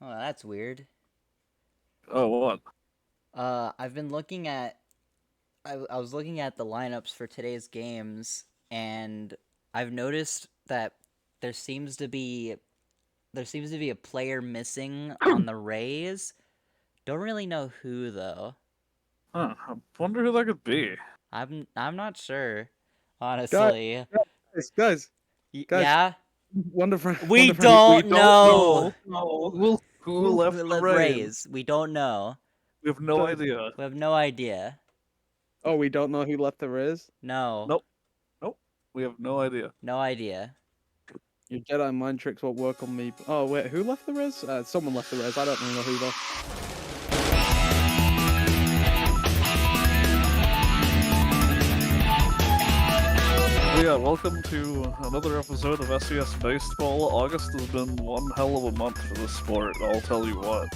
Oh, that's weird. Oh, what? I've been looking at. I was looking at the lineups for today's games, and I've noticed that there seems to be there seems to be a player missing on the Rays. Don't really know who though. Huh, I wonder who that could be. I'm not sure, Guys, honestly. guys, guys, Yeah, wonderful, we wonderful. We don't don't know. know. No, who Who left the the Rays? Rays? We don't know. We have no idea. We have no idea. Oh, we don't know who left the Riz? No, Nope, nope. We have no idea. no idea. Your Jedi mind tricks won't work on me. Oh, wait, who left the Riz? Someone left the Riz. I don't really know who though. Yeah, welcome to another episode of SES Baseball. August has been one hell of a month for this sport, I'll tell you what.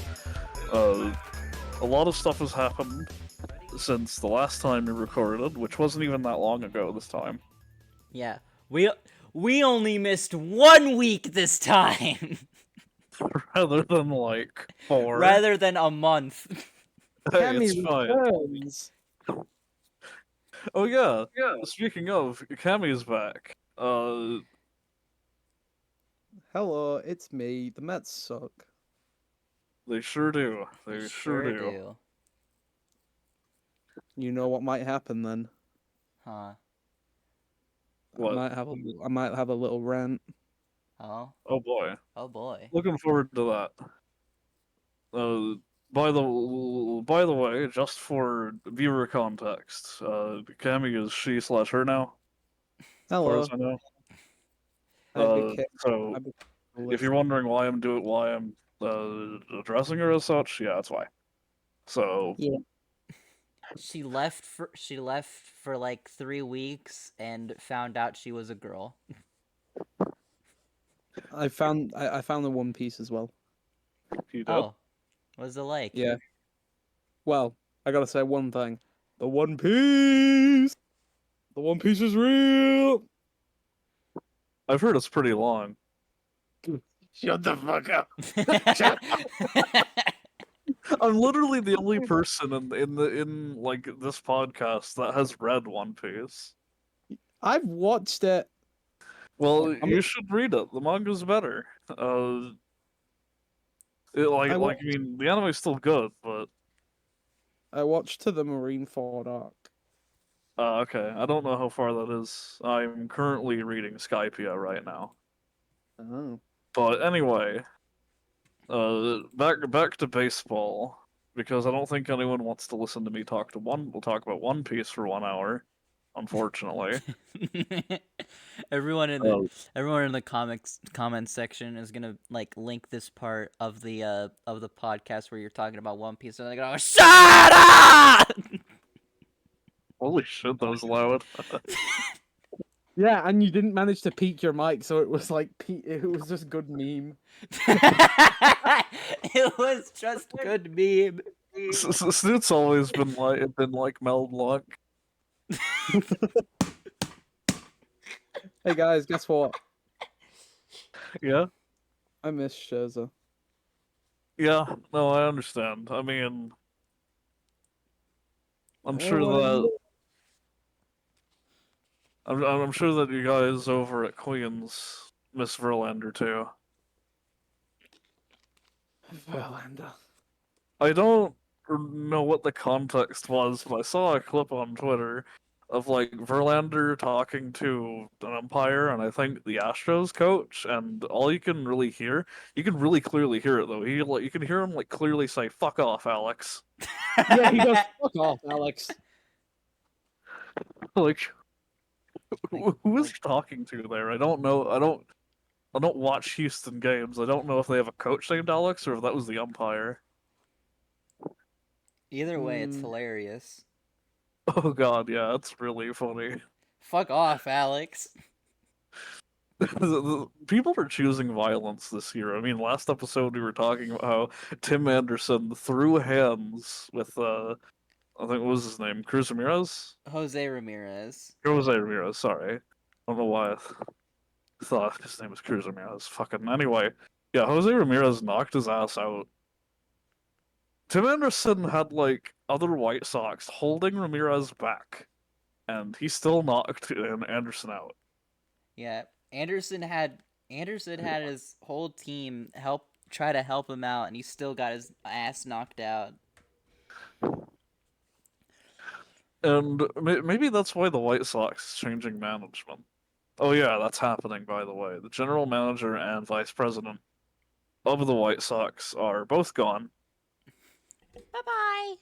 A lot of stuff has happened since the last time we recorded, which wasn't even that long ago this time. Yeah, we only missed 1 week this time, Rather than like 4. rather than a month. Hey, Cammy it's fine. returns. Oh yeah, speaking of, Cammy's back. Hello, it's me. The Mets suck. They sure do. They sure do. You know what might happen then? Huh? What? I might have a little rant. Oh, Oh boy. oh boy. Looking forward to that. By the way, just for viewer context, Cammy is she/her now, as far Hello. as I know. I became, So I became a if you're listener. wondering why I'm addressing her as such, yeah, that's why. So Yeah. She left for like 3 weeks and found out she was a girl. I found the One Piece as well. you do. Oh, what was it like? Yeah. Well, I gotta say one thing. The One Piece! The One Piece is real! I've heard it's pretty long. Shut the fuck up! I'm literally the only person in like this podcast that has read One Piece. I've watched it. Well, I you mean, should read it. The manga's better. Uh, I, wa- I mean, the anime's still good, but I watched to the Marineford arc. okay. I don't know how far that is. I'm currently reading Skypiea right now. Oh. But anyway, back to baseball because I don't think anyone wants to listen to me talk to one. We'll talk about One Piece for 1 hour, unfortunately. everyone in the Uh, everyone in the comments section is gonna like link this part of the podcast where you're talking about One Piece, and they're gonna go, "Shut up!" holy shit, that was loud. Yeah, and you didn't manage to peak your mic, so it was like it was just good meme. It was just good meme. Snoot's always been like Mel Blanc. Hey guys, guess what? Yeah. I miss Scherzer. Yeah, no, I understand. I mean, I'm I sure wanna that know- I'm sure that you guys over at Queens miss Verlander too. Verlander. I don't know what the context was, but I saw a clip on Twitter of like Verlander talking to an umpire, and I think the Astros coach, and all you can really hear, you can really clearly hear it though. You can hear him like clearly say "fuck off, Alex." Yeah, he goes, fuck off, Alex. Like, who is he talking to there? I don't know. I don't watch Houston games. I don't know if they have a coach named Alex or if that was the umpire. Either way, it's Mm. hilarious. Oh god, yeah, that's really funny. Fuck off, Alex. People are choosing violence this year. I mean, last episode we were talking about how Tim Anderson threw hands with I think what was his name? Cruz Ramirez? Jose Ramirez. Jose Ramirez, sorry. I don't know why I thought his name was Cruz Ramirez. Fucking anyway. Yeah, Jose Ramirez knocked his ass out. Tim Anderson had like other White Sox holding Ramirez back, and he still knocked Anderson out. Yeah, Anderson had his whole team try to help him out, and he still got his ass knocked out. And maybe that's why the White Sox is changing management. Oh yeah, that's happening by the way. The general manager and vice president of the White Sox are both gone. Bye bye.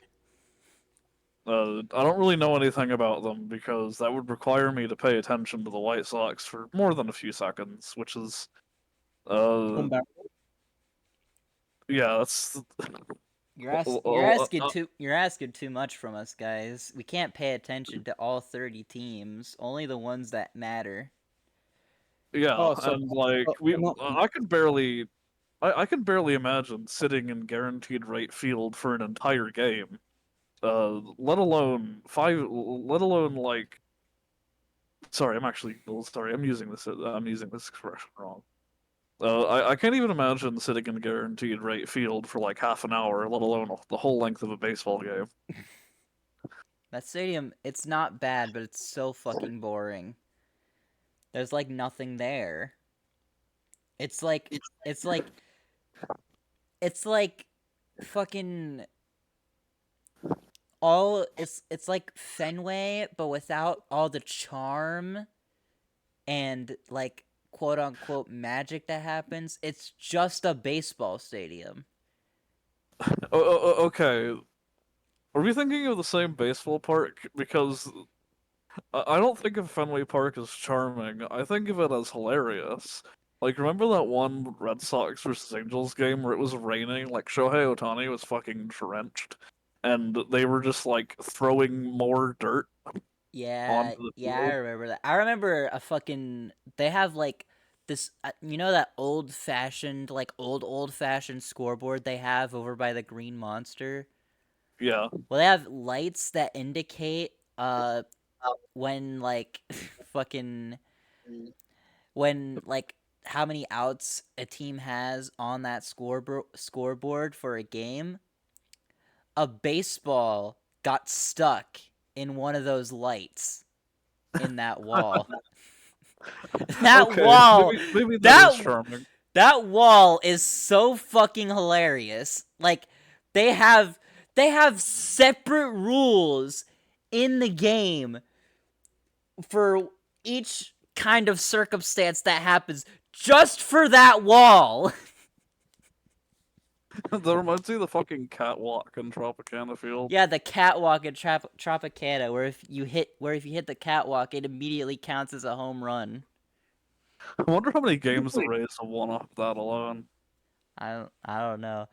I don't really know anything about them because that would require me to pay attention to the White Sox for more than a few seconds, which is, uh, Unbearable. yeah, that's. You're asking too much from us, guys. We can't pay attention to all 30 teams, only the ones that matter. Yeah, Oh, so and like not I can barely, I can barely imagine sitting in guaranteed rate field for an entire game. Let alone let alone like. Sorry, I'm using this expression wrong. I can't even imagine sitting in guaranteed rate field for like half an hour, let alone the whole length of a baseball game. That stadium, it's not bad, but it's so fucking boring. There's like nothing there. It's like it's like it's like fucking all it's like Fenway but without all the charm and like quote unquote magic that happens. It's just a baseball stadium. Okay, are we thinking of the same baseball park? Because I don't think of Fenway Park as charming. I think of it as hilarious. Like, remember that one Red Sox versus Angels game where it was raining? Like, Shohei Ohtani was fucking drenched, and they were just like throwing more dirt Yeah, onto the yeah, I field. remember that. I remember a fucking they have like this you know that old fashioned scoreboard they have over by the Green Monster? Yeah. Well, they have lights that indicate when like fucking when like how many outs a team has on that scoreboard for a game. A baseball got stuck in one of those lights in that wall. that Okay, wall maybe that is that charming. that wall is so fucking hilarious. Like they have they have separate rules in the game for each kind of circumstance that happens just for that wall. That reminds me of the fucking catwalk in Tropicana Field. Yeah, the catwalk in Tropicana, where if you hit the catwalk, it immediately counts as a home run. I wonder how many games the Rays have won off that alone. I don't know,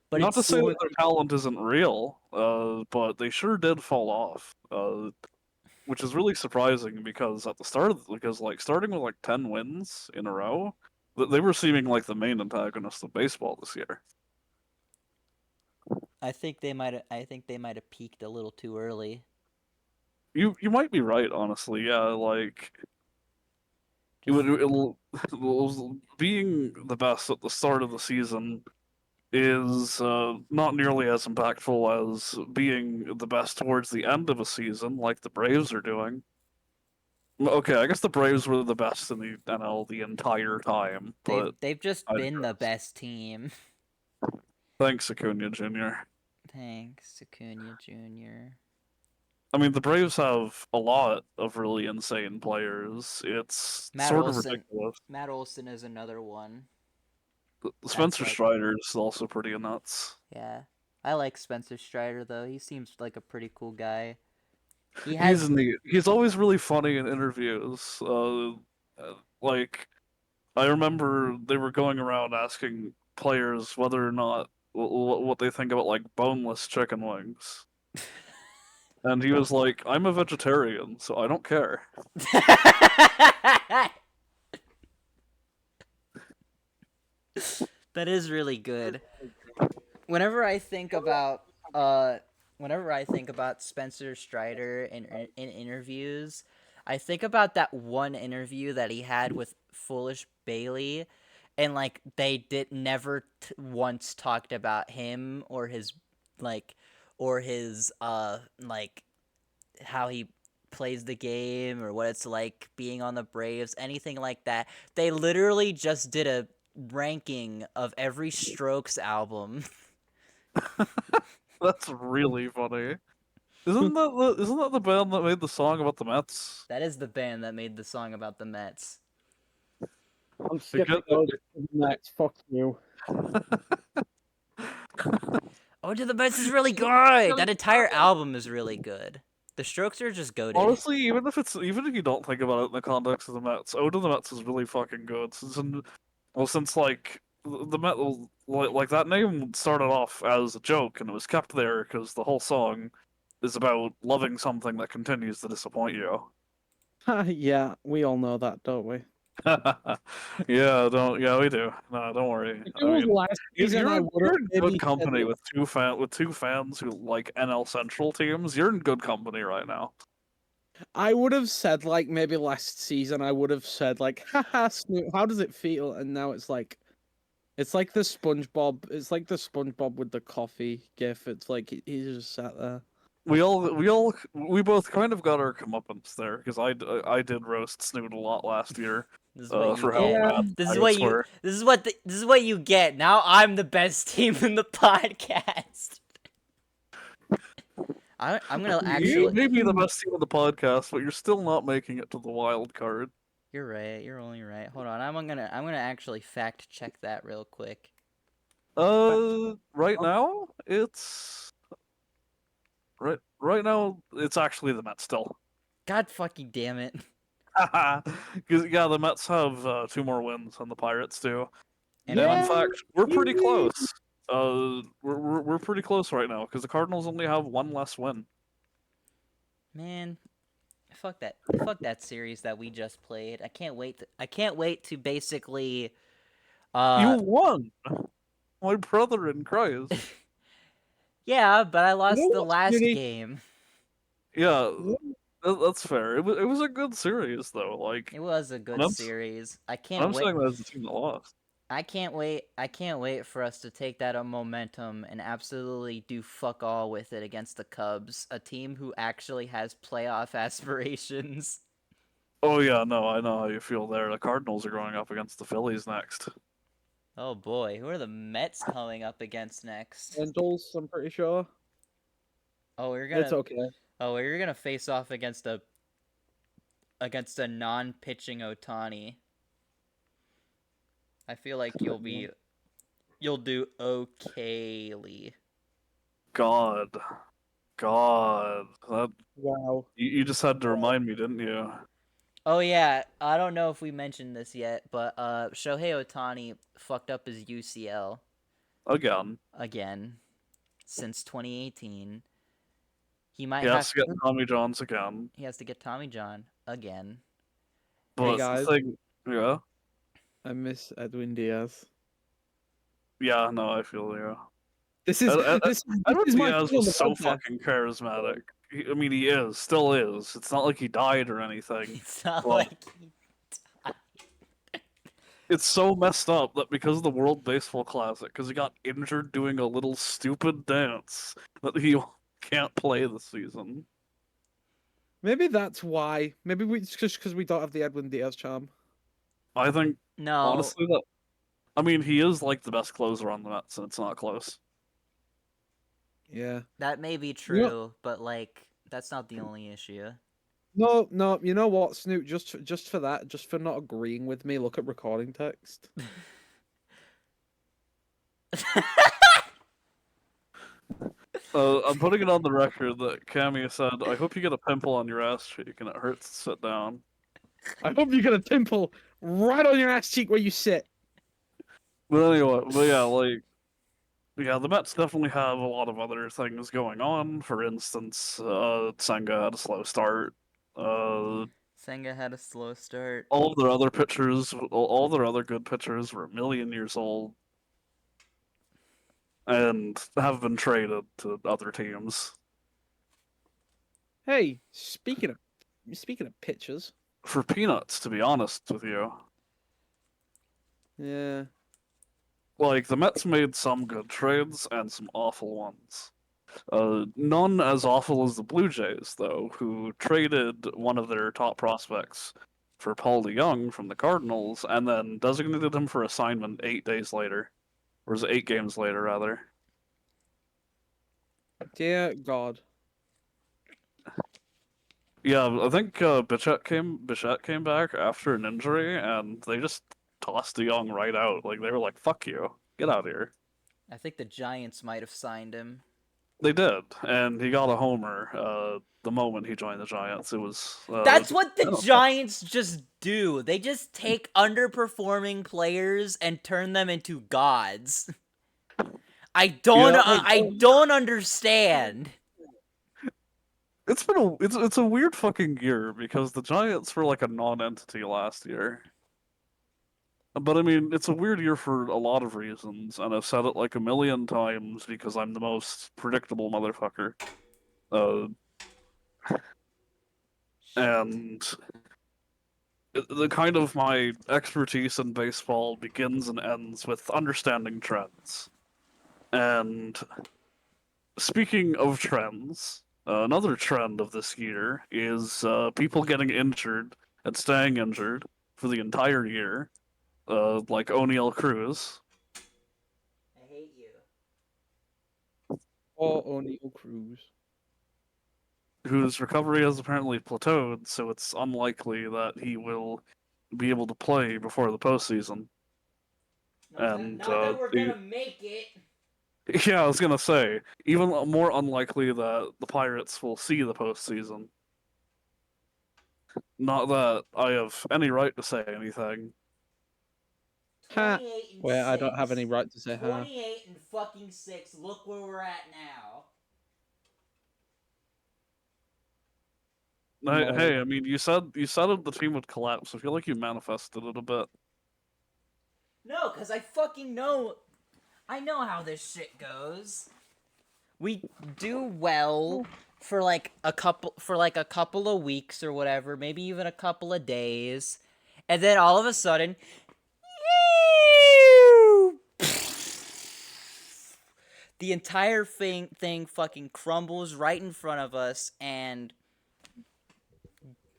but Not to it's say that their talent isn't real, but they sure did fall off. Which is really surprising because at the start because like starting with like 10 wins in a row, they were seeming like the main antagonist of baseball this year. I think they might have peaked a little too early. You might be right, honestly. Yeah, like it Just would being the best at the start of the season is not nearly as impactful as being the best towards the end of a season, like the Braves are doing. Okay, I guess the Braves were the best in the NL the entire time, but they've just I been the digress. best team. Thanks, Acuna Jr. Thanks, Acuna Jr. I mean, the Braves have a lot of really insane players. It's Matt sort of Olson. ridiculous. Matt Olson is another one. That's Spencer like Strider is also pretty nuts. yeah. I like Spencer Strider though. He seems like a pretty cool guy. He He's has neat. He's always really funny in interviews. Like I remember they were going around asking players whether or not what they think about like boneless chicken wings, and he was like, "I'm a vegetarian, so I don't care." That is really good. Whenever I think about uh whenever I think about Spencer Strider in interviews, I think about that one interview that he had with Foolish Bailey, and like they did never once talked about him or his like or his like how he plays the game or what it's like being on the Braves, anything like that. They literally just did a ranking of every Strokes album. That's really funny. Isn't that the band that made the song about the Mets? That is the band that made the song about the Mets. I'm It skipping get- over to the next. Fuck you. Oh, to the Mets is really good. That entire album is really good. The Strokes are just goated. Honestly, even if you don't think about it in the context of the Mets, Ode to the Mets is really fucking good. Since like the Met, like that name started off as a joke and it was kept there because the whole song is about loving something that continues to disappoint you. Yeah, we all know that, don't we? Yeah, we do. No, don't worry. If I it was mean, last season, I would you're have in maybe good said company it. with two fans who like NL Central teams. You're in good company right now. I would have said like maybe last season. I would have said like, haha, Snoop, how does it feel? And now it's like the SpongeBob. It's like the SpongeBob with the coffee gif. It's like he just sat there. We both kind of got our comeuppance there because I did roast Snoot a lot last year, This is what you for how get. Yeah. bad This is the what Pirates you. were. This is what you get. Now I'm the best team in the podcast. I'm gonna You actually. may be the best team of the podcast, but you're still not making it to the wild card. You're right. You're only right. Hold on. I'm gonna actually fact check that real quick. Right now right now it's actually the Mets still. God fucking damn it. Because yeah, the Mets have 2 more wins than the Pirates do. And And in one. fact, we're pretty Yay! close. We're pretty close right now because the Cardinals only have 1 less win. Man, fuck that. Fuck that series that we just played. I can't wait to basically. You Uh. won, my brother in Christ. Yeah, but I You lost know the what's last really game. Yeah, you that's fair. It was a good series though. Like It was a when good series. I'm saying that as the team that lost. I can't wait. I can't wait for us to take that momentum and absolutely do fuck all with it against the Cubs, a team who actually has playoff aspirations. Oh yeah, no, I know how you feel there. The Cardinals are going up against the Phillies next. Oh boy, who are the Mets coming up against next? Angels, I'm pretty sure. Oh, we're It's gonna. okay. Oh, you're gonna face off against a non-pitching Otani. I feel like you'll do okayly. God, God, that Wow. you just had to Wow. remind me, didn't you? Oh yeah, I don't know if we mentioned this yet, but Shohei Otani fucked up his UCL Again, again since 2018. He he might has have to get Tommy Johns again. he has to get Tommy John again. Hey But the guys, thing, yeah, I miss Edwin Diaz. yeah, no, I feel you. This is Ed- Ed- this Edward is my Diaz thing on the was so podcast. fucking charismatic. I mean, he is, still is. It's not like he died or anything. It's not But like he... it's so messed up that because of the World Baseball Classic, because he got injured doing a little stupid dance, that he can't play this season. Maybe that's why. Maybe we just because we don't have the Edwin Diaz charm. I think, No, honestly, that I mean, he is like the best closer on the Mets, and it's not close. Yeah. that may be You know, true, but like that's not the only issue. no, no. You know what, Snoop? Just for that, just for not agreeing with me, look at recording text. I'm putting it on the record that Cammy said, "I hope you get a pimple on your ass cheek and it hurts to sit down." I hope you get a pimple right on your ass cheek where you sit. But anyway, yeah, the Mets definitely have a lot of other things going on. For instance, Senga had a slow start. Senga had a slow start. All of their other pitchers, all their other good pitchers, were a million years old and have been traded to other teams Hey, speaking of pitchers, for peanuts. To be honest with you, Yeah. Like, the Mets made some good trades and some awful ones. None as awful as the Blue Jays, though, who traded one of their top prospects for Paul DeYoung from the Cardinals and then designated him for assignment 8 days later. Or was it 8 games later, rather? Dear God. Yeah, I think Bichette came back after an injury, and they just tossed DeYoung right out. Like, they were like, "Fuck you, get out of here." I think the Giants might have signed him. They did, and he got a homer the moment he joined the Giants. It was That's what the I don't know. Giants just do. They just take underperforming players and turn them into gods. Yeah, I don't understand. it's been it's a weird fucking year because the Giants were like a non-entity last year. But I mean, it's a weird year for a lot of reasons, and I've said it like a million times because I'm the most predictable motherfucker. Uh, and the kind of my expertise in baseball begins and ends with understanding trends. And speaking of trends, another trend of this year is people getting injured and staying injured for the entire year, like O'Neal Cruz, I hate you. Or O'Neal Cruz. whose recovery has apparently plateaued, so it's unlikely that he will be able to play before the postseason. And Not that we're gonna make it. yeah, I was gonna say, even more unlikely that the Pirates will see the postseason. Not that I have any right to say anything. Ha. 28 and Where I 6. don't have any right to say ha. 28 and fucking 6. Look where we're at now. Hey, I mean, you said the team would collapse. I feel like you manifested it a bit. No, cause I fucking know. I know how this shit goes. We do well for like a couple of weeks or whatever, maybe even a couple of days, and then all of a sudden, the entire thing fucking crumbles right in front of us, and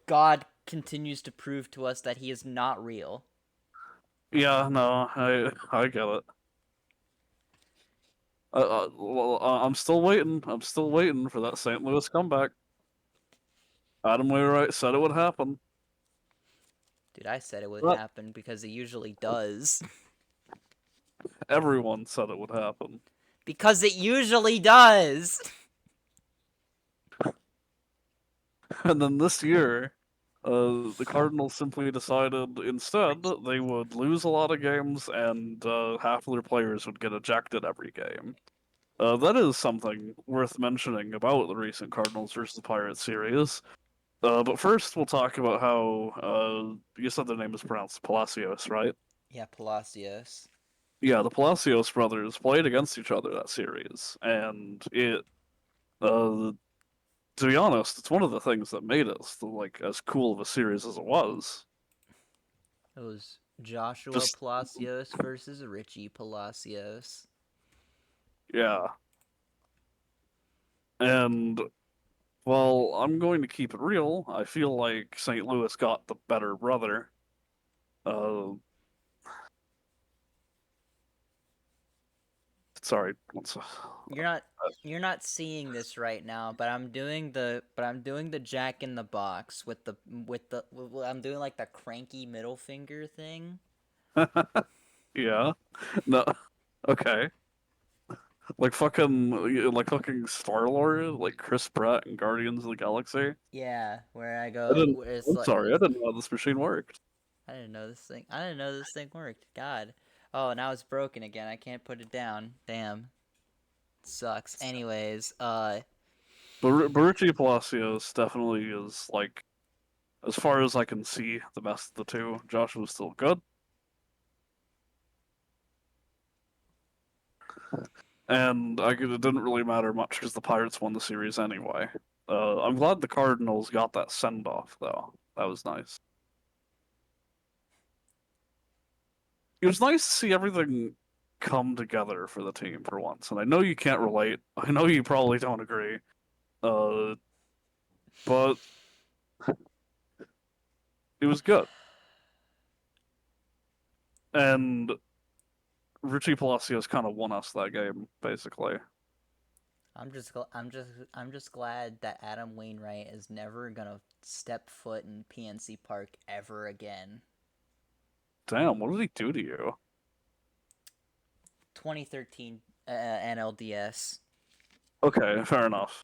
God continues to prove to us that he is not real. Yeah, no, I get it. Well, I'm still waiting. I'm still waiting for that St. Louis comeback. Adam Wainwright said it would happen. Dude, I said it would But happen because it usually does. everyone said it would happen. Because it usually does. And then this year, the Cardinals simply decided instead they would lose a lot of games and half of their players would get ejected every game. That is something worth mentioning about the recent Cardinals versus Pirates series. But first, we'll talk about how you said their name is pronounced Palacios, right? Yeah, Palacios. Yeah, the Palacios brothers played against each other that series, and uh, to be honest, it's one of the things that made it like as cool of a series as it was. It was Joshua Just Palacios versus Richie Palacios. yeah, and well, I'm going to keep it real. I feel like St. Louis got the better brother. Uh, sorry, You're not seeing this right now, but I'm doing the Jack in the Box I'm doing like the cranky middle finger thing. yeah, no, okay, like fucking Star Lord, like Chris Pratt in Guardians of the Galaxy. Yeah, where I I go didn't. where it's I'm like sorry, I didn't know how this machine worked. I didn't know this thing worked. God. Oh, now it's broken again. I can't put it down. Damn. Sucks. Anyways, Barucci Palacios definitely is like, as far as I can see, the best of the two. Josh was still good, and it didn't really matter much because the Pirates won the series anyway. I'm glad the Cardinals got that send off though. That was nice. it was nice to see everything come together for the team for once. And I know you can't relate. I know you probably don't agree. But it was good. And Richie Palacios kind of won us that game, basically. I'm just glad that Adam Wainwright is never gonna step foot in PNC Park ever again. Damn, what did he do to you? 2013 NLDS. Okay, fair enough.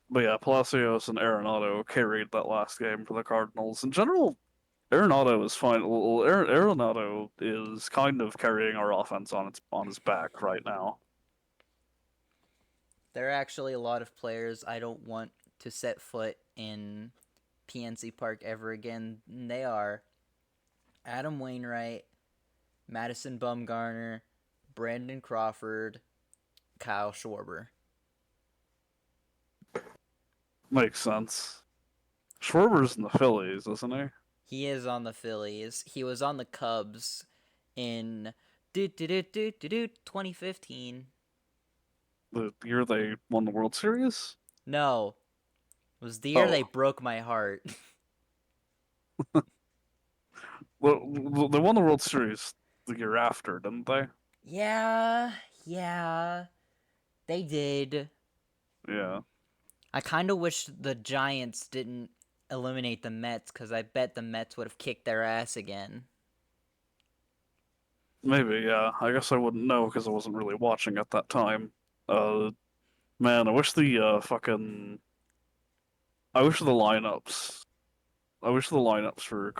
But yeah, Palacios and Arenado carried that last game for the Cardinals. In general, Arenado is fine. Well, Arenado is kind of carrying our offense on his back right now. There are actually a lot of players I don't want to set foot in PNC Park ever again. And they are Adam Wainwright, Madison Bumgarner, Brandon Crawford, Kyle Schwarber. Makes sense. Schwarber's in the Phillies, isn't he? He is on the Phillies. He was on the Cubs in 2015. The year they won the World Series? No, it was the year they Oh, broke my heart. well, they won the World Series the year after, didn't they? Yeah, they did. Yeah. I kind of wish the Giants didn't eliminate the Mets because I bet the Mets would have kicked their ass again. Maybe, yeah. I guess I wouldn't know because I wasn't really watching at that time. Uh, Man, I wish the fucking I wish the lineups I wish the lineups for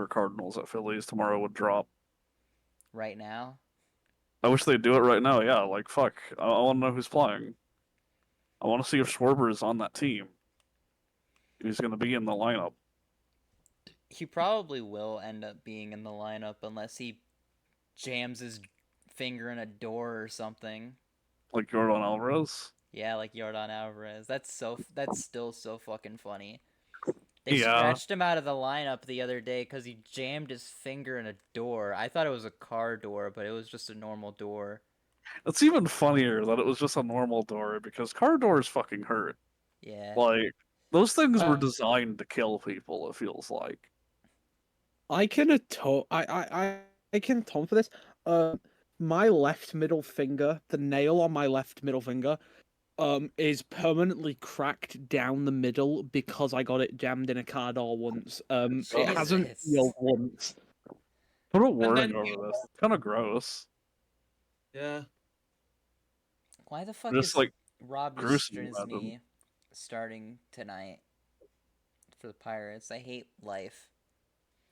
Cardinals at Phillies tomorrow would drop. Right now, I wish they'd do it right now. Yeah, like fuck. I want to know who's playing. I want to see if Schwarber is on that team. He's going to be in the lineup. he probably will end up being in the lineup unless he jams his finger in a door or something. Like Jordan Alvarez. Yeah, like Yordan Alvarez. That's still so fucking funny. They Yeah. scratched him out of the lineup the other day because he jammed his finger in a door. I thought it was a car door, but it was just a normal door. It's even funnier that it was just a normal door because car doors fucking hurt. Yeah. Like those things were Uh, designed to kill people, it feels like. I can atone. I can atone for this. My left middle finger, the nail on my left middle finger, is permanently cracked down the middle because I got it jammed in a car door once. It hasn't Jesus. healed once. Put a And warning then over this. It's kind of gross. yeah. Why the fuck Just is like Rob gruesome, imagine. Nestrzynski starting tonight for the Pirates? I hate life.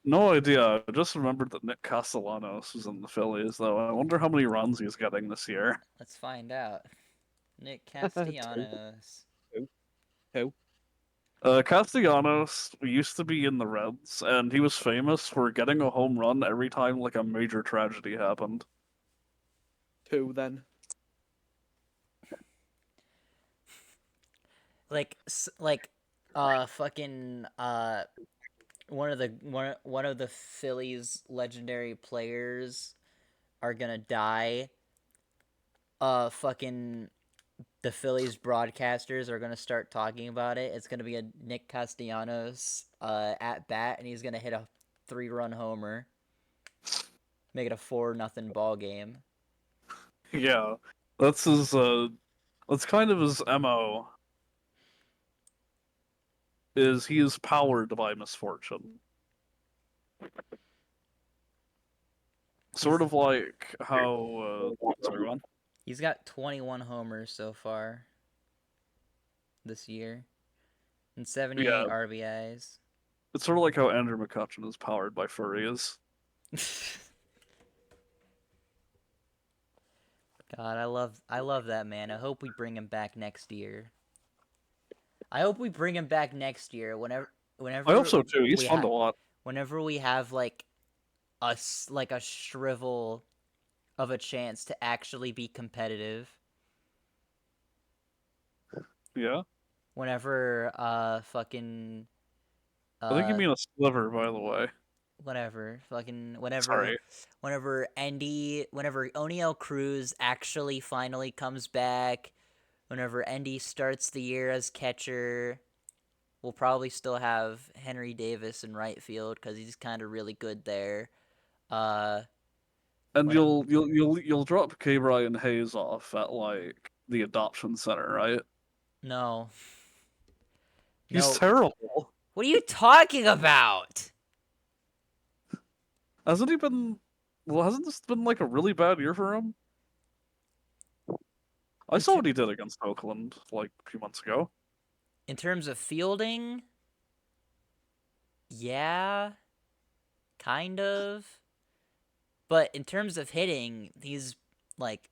No idea. I just remembered that Nick Castellanos was in the Phillies, though. I wonder how many runs he's getting this year. Let's find out. Nick Two. Castellanos. Two. Castellanos used to be in the Reds, and he was famous for getting a home run every time like a major tragedy happened. Two then. Like, fucking, one of the Phillies legendary players are gonna die. Fucking the Phillies broadcasters are gonna start talking about it. It's gonna be a Nick Castellanos at bat, and he's gonna hit a 3-run homer, make it a 4-0 ball game. Yeah, that's his. That's kind of his MO. Is he is powered by misfortune, sort He's of like how. Sorry, one. he's got 21 homers so far this year and 78 Yeah, RBIs. it's sort of like how Andrew McCutcheon is powered by furries. God, I love that man. I hope we bring him back next year. I hope we bring him back next year I hope whenever so too. He's we fun to have watch. whenever we have like a shrivel of a chance to actually be competitive. Yeah, Whenever fucking I think you uh mean a sliver, by the way. whatever. Fucking Sorry. whenever O'Neal Cruz actually finally comes back, whenever Endy starts the year as catcher, we'll probably still have Henry Davis in right field because he's kind of really good there. Uh, And whenever you'll drop K. Brian Hayes off at like the adoption center, right? no, He's no, terrible. what are you talking about? Hasn't he been? Well, hasn't this been like a really bad year for him? I In, saw ter- what he did against Oakland like a few months ago. in terms of fielding, yeah, kind of. But in terms of hitting, he's like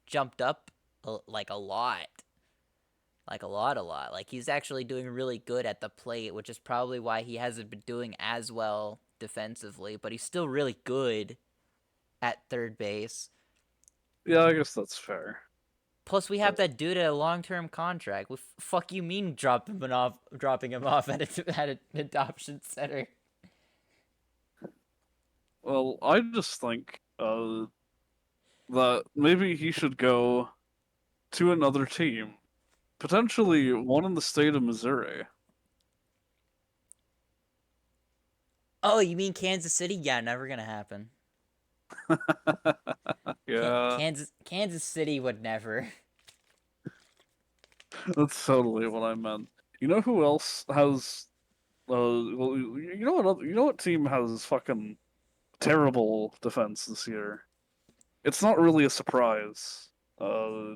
jumped up like a lot. Like a lot. Like he's actually doing really good at the plate, which is probably why he hasn't been doing as well defensively, but he's still really good at third base. Yeah, I guess that's fair. Plus, we have that dude at a long-term contract. What fuck you mean dropping him off at an adoption center? Well, I just think that maybe he should go to another team, potentially one in the state of Missouri. Oh, you mean Kansas City? Yeah, never gonna happen. Yeah, Kansas City would never. that's totally what I meant. You know who else has? Well, you know what team has fucking terrible defense this year? It's not really a surprise, but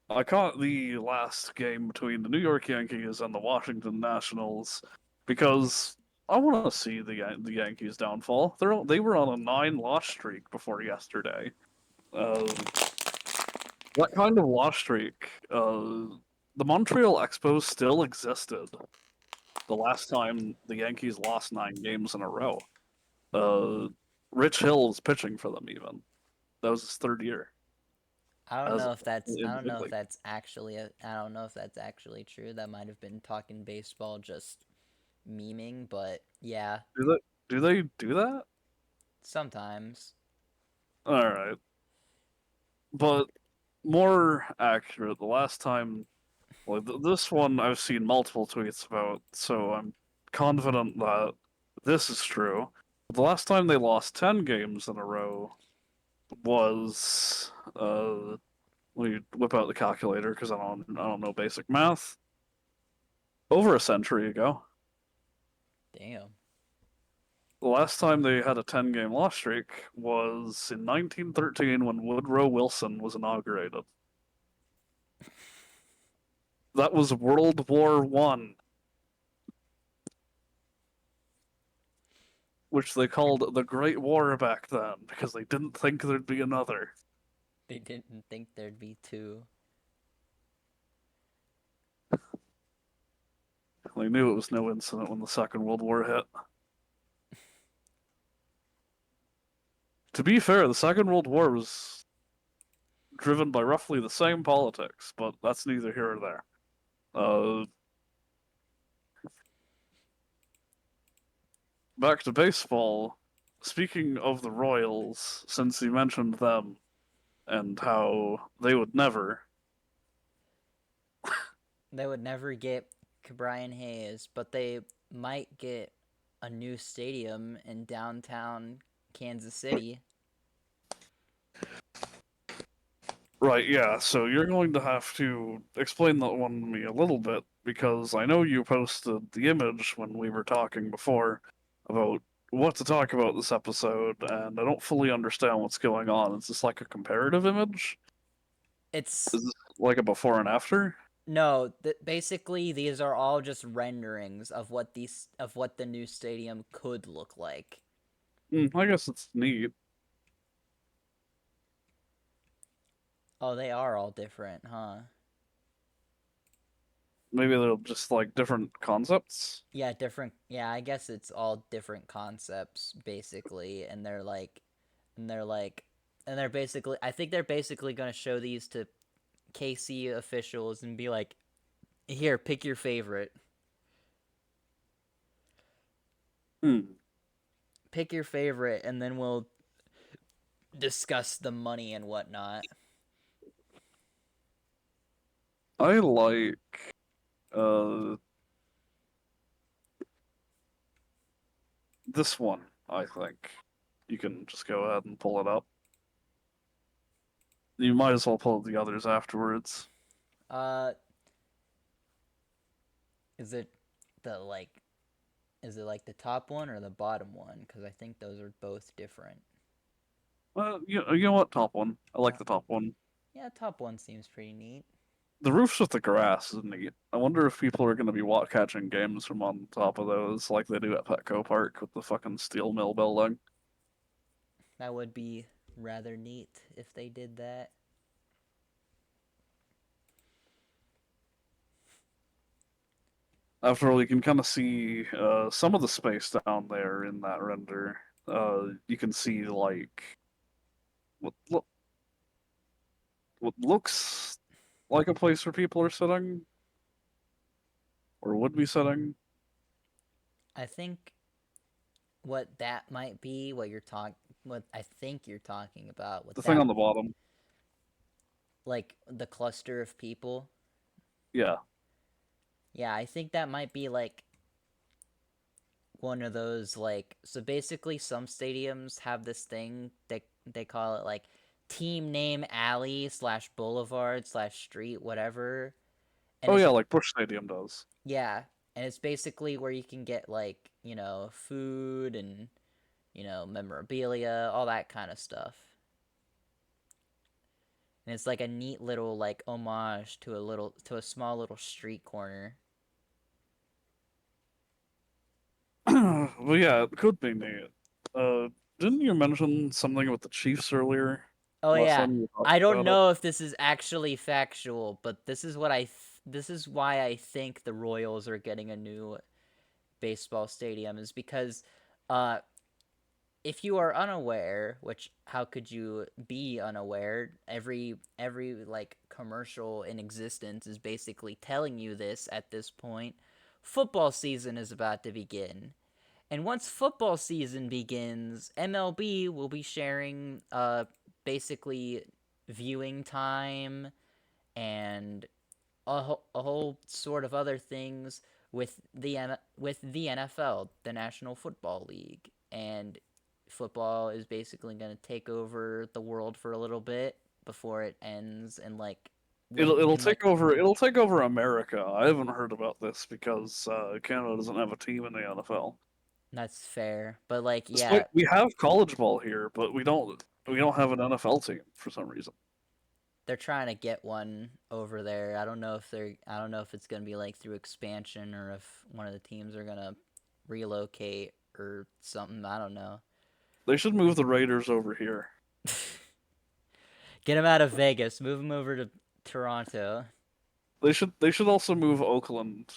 I caught the last game between the New York Yankees and the Washington Nationals because I want to see the Yankees downfall. They were on a 9 loss streak before yesterday. That kind of loss streak, the Montreal Expos still existed the last time the Yankees lost 9 games in a row. Uh, Rich Hill was pitching for them even. That was his 3rd year as I in the don't big know if league. that's actually I don't know if that's actually true. That might have been talking baseball, just memeing, but yeah, Do they do that? sometimes. All right, but more accurate. The last time, like this one, I've seen multiple tweets about, so I'm confident that this is true. The last time they lost 10 games in a row was let me whip out the calculator because I don't know basic math. Over a century ago. Damn. The last time they had a 10-game loss streak was in 1913 when Woodrow Wilson was inaugurated. That was World War One, which they called the Great War back then because they didn't think there'd be another. They didn't think there'd be two. They knew it was no incident when the Second World War hit. To be fair, the Second World War was driven by roughly the same politics, but that's neither here or there. Back to baseball. Speaking of the Royals, since you mentioned them and how they would never. They would never get Brian Hayes, but they might get a new stadium in downtown Kansas City. Right, yeah, so you're going to have to explain that one to me a little bit because I know you posted the image when we were talking before about what to talk about this episode, and I don't fully understand what's going on. Is this like a comparative image? It's Is this like a before and after? no, basically these are all just renderings of what the new stadium could look like. I guess it's neat. Oh, they are all different, huh? Maybe they're just like different concepts. Yeah, different. Yeah, I guess it's all different concepts basically, and they're like, and they're basically. I think they're basically gonna show these to KC officials and be like, "Here, pick your favorite." Pick your favorite, and then we'll discuss the money and whatnot. I like this one, I think. You can just go ahead and pull it up. You might as well pull the others afterwards. Uh, is it the like? Is it like the top one or the bottom one? Because I think those are both different. You know what? Top one. I like Top the top one. Yeah, top one seems pretty neat. The roofs with the grass is neat. I wonder if people are going to be catching games from on top of those like they do at Petco Park with the fucking steel mill building. That would be rather neat if they did that. After all, you can kind of see some of the space down there in that render. You can see like what lo what looks like a place where people are sitting or would be sitting. I think what that might be, what I think you're talking about, what The thing that on the bottom. like the cluster of people. Yeah. Yeah, I think that might be like one of those like so basically some stadiums have this thing they call it like team name alley slash boulevard slash street whatever, and Oh it's yeah, like Bush Stadium does. yeah, and it's basically where you can get like food and memorabilia, all that kind of stuff. And it's like a neat little like homage to a small little street corner. Well, yeah, it could be neat. Uh, didn't you mention something with the Chiefs earlier? Oh Last yeah, time you I talked don't about it. know if this is actually factual, but this is why I think the Royals are getting a new baseball stadium is because uh if you are unaware, which how could you be unaware? Every like commercial in existence is basically telling you this at this point. Football season is about to begin. And once football season begins, MLB will be sharing basically viewing time and a whole sort of other things with the NFL, the National Football League, and football is basically going to take over the world for a little bit before it ends and like It'll in like take over America. I haven't heard about this because Canada doesn't have a team in the NFL. that's fair, but like Despite yeah, we have college ball here, but we don't have an NFL team for some reason. they're trying to get one over there. I don't know if it's going to be like through expansion or if one of the teams are going to relocate or something. I don't know. They should move the Raiders over here. Get him out of Vegas. Move him over to Toronto. They should also move Oakland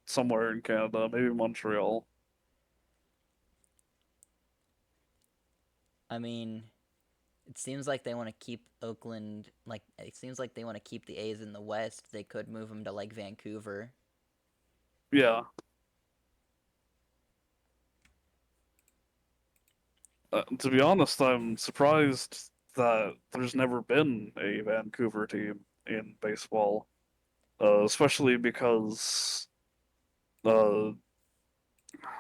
somewhere in Canada, maybe Montreal. I mean, it seems like they want to keep Oakland. Like it seems like they want to keep the A's in the West. They could move them to like Vancouver. Yeah. To be honest, I'm surprised that there's never been a Vancouver team in baseball, especially because uh,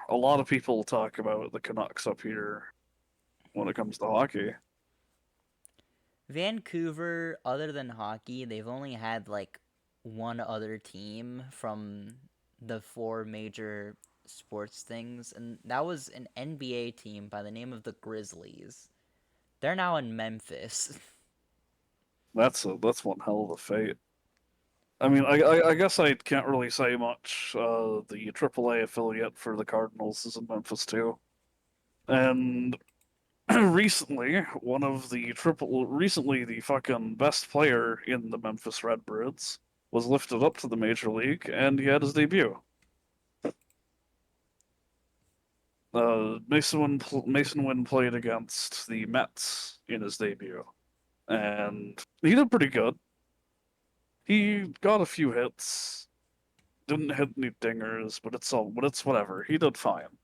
a lot of people talk about the Canucks up here when it comes to hockey. Vancouver, other than hockey, they've only had like one other team from the four major sports things, and that was an NBA team by the name of the Grizzlies. They're now in Memphis. That's one hell of a fate. I mean, I guess I can't really say much. The AAA affiliate for the Cardinals is in Memphis too, and recently the fucking best player in the Memphis Redbirds was lifted up to the major league, and he had his debut. Mason Wynn played against the Mets in his debut, and he did pretty good. He got a few hits, didn't hit any dingers, but it's whatever. He did fine.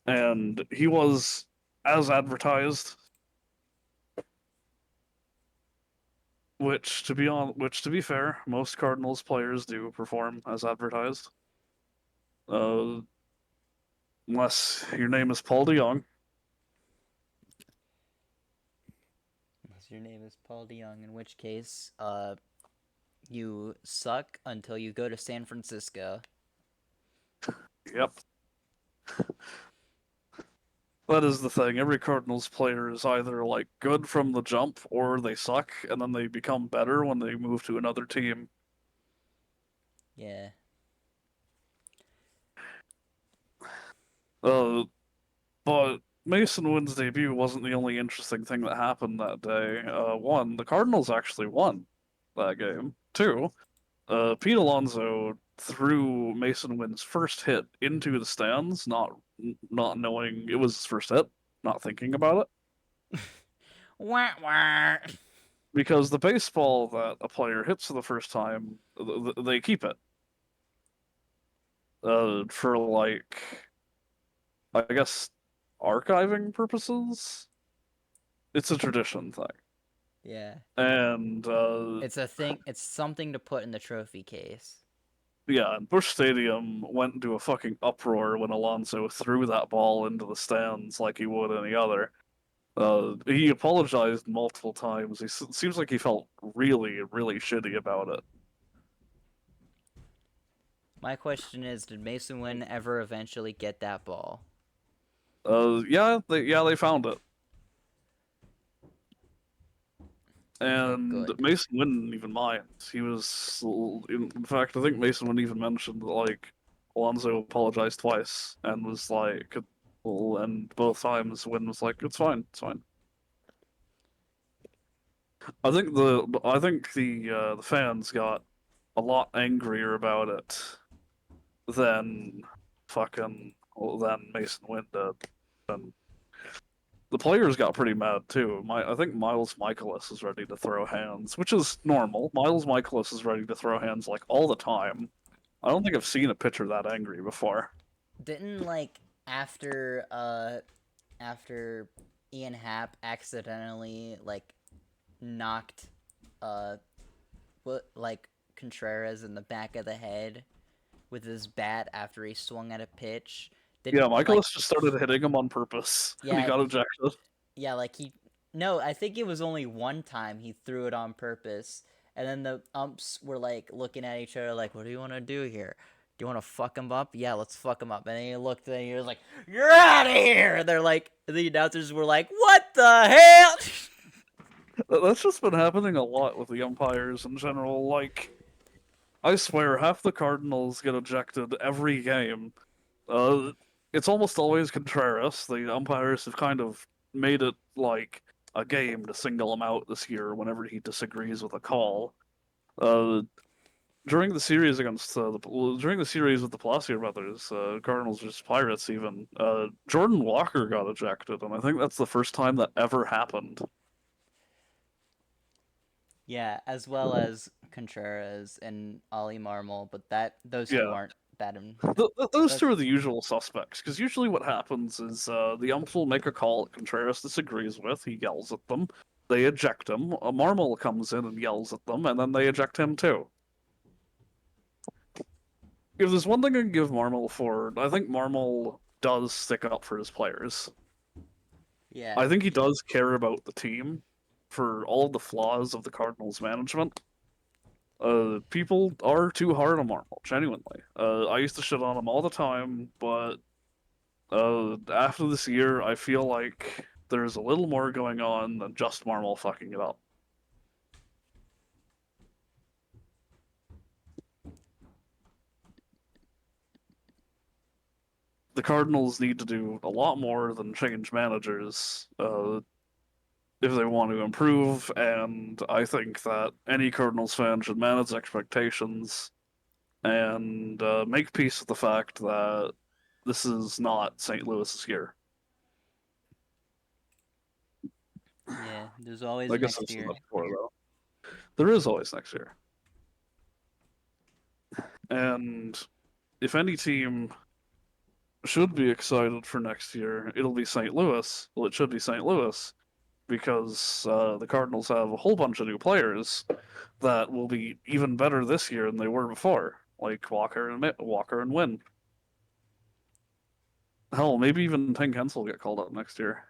and he was as advertised. Which, to be fair, most Cardinals players do perform as advertised. Uh, unless your name is Paul DeYoung. Unless your name is Paul DeYoung, in which case, you suck until you go to San Francisco. Yep. That is the thing. Every Cardinals player is either like good from the jump or they suck and then they become better when they move to another team. Yeah. But Mason Wynn's debut wasn't the only interesting thing that happened that day. One, the Cardinals actually won that game. Two, Pete Alonso threw Mason Wynn's first hit into the stands, not knowing it was his first hit, not thinking about it. Wah, wah. Because the baseball that a player hits for the first time, they keep it. For like, I guess, archiving purposes. It's a tradition thing. Yeah. And It's a thing. It's something to put in the trophy case. yeah, and Busch Stadium went into a fucking uproar when Alonso threw that ball into the stands like he would any other. He apologized multiple times. Seems like he felt really, really shitty about it. My question is, did Mason Wynn ever eventually get that ball? They found it, Okay, and good. Mason wouldn't even mind. He was, in fact, I think Mason wouldn't even mention that like Alonso apologized twice and was like, well, and both times Wynn was like, it's fine. I think the fans got a lot angrier about it than than Mason Wynn did. And the players got pretty mad too. I think Miles Michaelis is ready to throw hands, which is normal. Miles Michaelis is ready to throw hands like all the time. I don't think I've seen a pitcher that angry before. Didn't like after Ian Happ accidentally like knocked uh like Contreras in the back of the head with his bat after he swung at a pitch. Yeah, Didn't like Michaelis just started hitting him on purpose, and he yeah got ejected. yeah like he no I think it was only one time he threw it on purpose, and then the umps were like looking at each other like, what do you want to do here? Do you want to fuck him up? Yeah, let's fuck him up. And then he looked and he was like, you're out of here. And they're like, the announcers were like, what the hell? That's just been happening a lot with the umpires in general. Like, I swear, half the Cardinals get ejected every game. Uh, it's almost always Contreras. The umpires have kind of made it like a game to single him out this year whenever he disagrees with a call. Uh, during the series against during the series with the Palacio brothers, Cardinals versus Pirates, even Jordan Walker got ejected, and I think that's the first time that ever happened. Yeah, as well as Contreras and Ollie Marmol, but those two Yeah, aren't that in. those Those, two are the usual suspects, because usually what happens is the ump will make a call that Contreras disagrees with, he yells at them, they eject him, a Marmol comes in and yells at them, and then they eject him too. If there's one thing I can give Marmol for, I think Marmol does stick up for his players. yeah, I think he does care about the team for all of the flaws of the Cardinals management. People are too hard on Marmol, genuinely. I used to shit on him all the time, but after this year, I feel like there's a little more going on than just Marmol fucking it up. The Cardinals need to do a lot more than change managers if they want to improve, and I think that any Cardinals fan should manage expectations and make peace with the fact that this is not St. Louis's year. yeah. There's always I guess next I've said year. that before, though. There is always next year. And if any team should be excited for next year. It'll be St. Louis. Well, it should be St. Louis because the Cardinals have a whole bunch of new players that will be even better this year than they were before, like Walker and Wynn. Hell, maybe even Tank Hensel will get called up next year.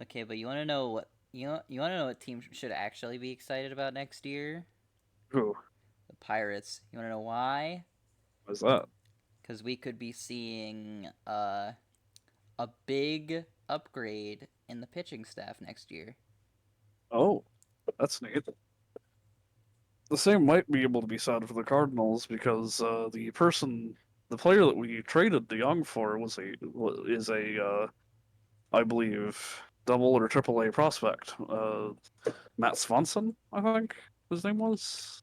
Okay, but you want to know what you want to know what team should actually be excited about next year? Who The Pirates. You want to know why? is that? Because we could be seeing a big upgrade in the pitching staff next year. Oh, that's neat. The same might be able to be said for the Cardinals because the player that we traded DeYoung for is a I believe double or triple A prospect. Matt Swanson, I think his name was.